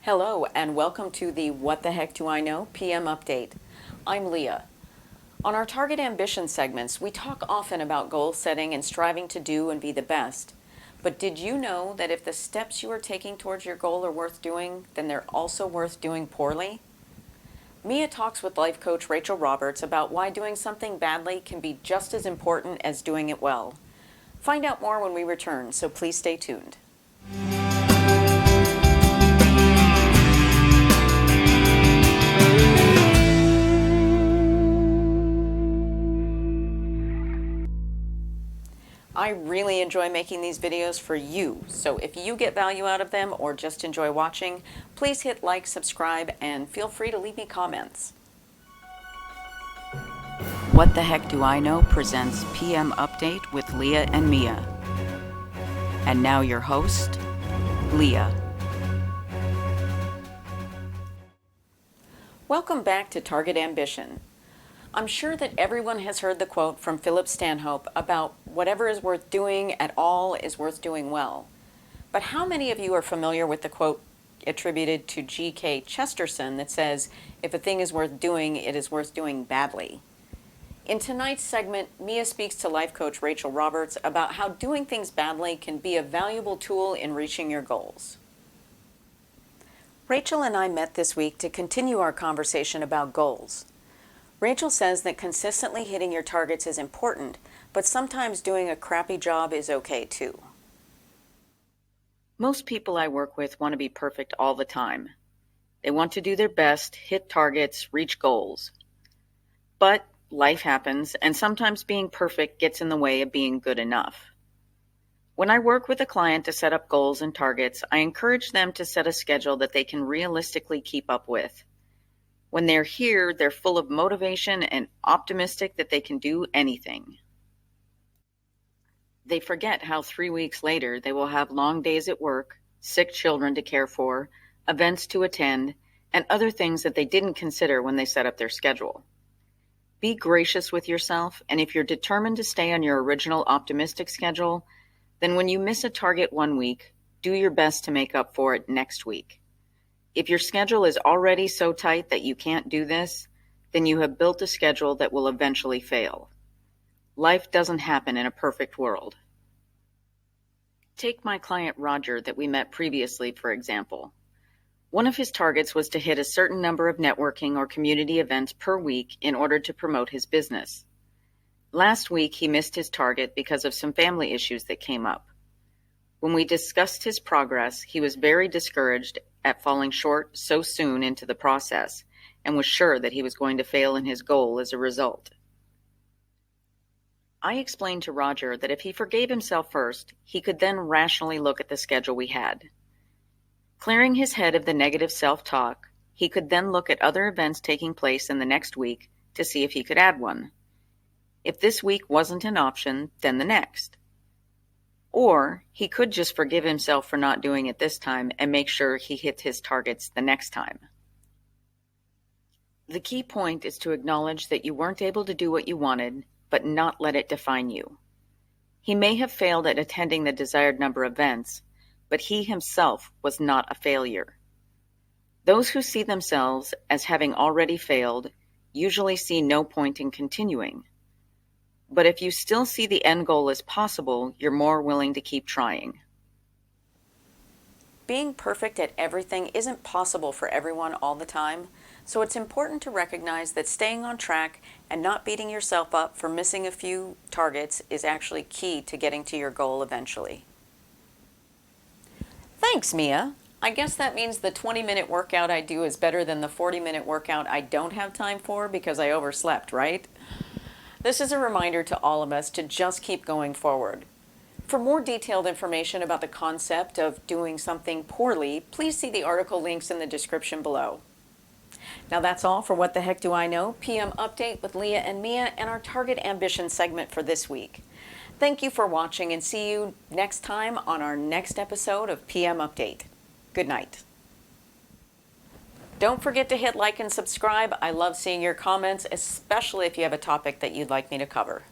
Hello and welcome to the What the Heck Do I Know PM Update. I'm Leah. On our Target Ambition segments, we talk often about goal setting and striving to do and be the best. But did you know that if the steps you are taking towards your goal are worth doing, then they're also worth doing poorly? Mia talks with life coach Rachel Roberts about why doing something badly can be just as important as doing it well. Find out more when we return, so please stay tuned. I really enjoy making these videos for you, so if you get value out of them or just enjoy watching, please hit like, subscribe, and feel free to leave me comments. What the Heck Do I Know presents PM Update with Leah and Mia. And now your host, Leah. Welcome back to Target Ambition. I'm sure that everyone has heard the quote from Philip Stanhope about whatever is worth doing at all is worth doing well. But how many of you are familiar with the quote attributed to G.K Chesterson that says, if a thing is worth doing, it is worth doing badly? In tonight's segment, Mia speaks to life coach Rachel Roberts about how doing things badly can be a valuable tool in reaching your goals. Rachel and I met this week to continue our conversation about goals. Rachel says that consistently hitting your targets is important, but sometimes doing a crappy job is okay too. Most people I work with want to be perfect all the time. They want to do their best, hit targets, reach goals. But life happens, and sometimes being perfect gets in the way of being good enough. When I work with a client to set up goals and targets, I encourage them to set a schedule that they can realistically keep up with. When they're here, they're full of motivation and optimistic that they can do anything. They forget how 3 weeks later they will have long days at work, sick children to care for, events to attend, and other things that they didn't consider when they set up their schedule. Be gracious with yourself, and if you're determined to stay on your original optimistic schedule, then when you miss a target 1 week, do your best to make up for it next week. If your schedule is already so tight that you can't do this, then you have built a schedule that will eventually fail. Life doesn't happen in a perfect world. Take my client Roger that we met previously, for example. One of his targets was to hit a certain number of networking or community events per week in order to promote his business. Last week, he missed his target because of some family issues that came up. When we discussed his progress, he was very discouraged at falling short so soon into the process and was sure that he was going to fail in his goal as a result. I explained to Roger that if he forgave himself first, he could then rationally look at the schedule we had. Clearing his head of the negative self-talk, he could then look at other events taking place in the next week to see if he could add one. If this week wasn't an option, then the next. Or he could just forgive himself for not doing it this time and make sure he hit his targets the next time. The key point is to acknowledge that you weren't able to do what you wanted, but not let it define you. He may have failed at attending the desired number of events, but he himself was not a failure. Those who see themselves as having already failed usually see no point in continuing. But if you still see the end goal as possible, you're more willing to keep trying. Being perfect at everything isn't possible for everyone all the time, so it's important to recognize that staying on track and not beating yourself up for missing a few targets is actually key to getting to your goal eventually. Thanks, Mia. I guess that means the 20-minute workout I do is better than the 40-minute workout I don't have time for because I overslept, right? This is a reminder to all of us to just keep going forward. For more detailed information about the concept of doing something poorly, please see the article links in the description below. Now that's all for What the Heck Do I Know? PM Update with Leah and Mia and our Target Ambition segment for this week. Thank you for watching and see you next time on our next episode of PM Update. Good night. Don't forget to hit like and subscribe. I love seeing your comments, especially if you have a topic that you'd like me to cover.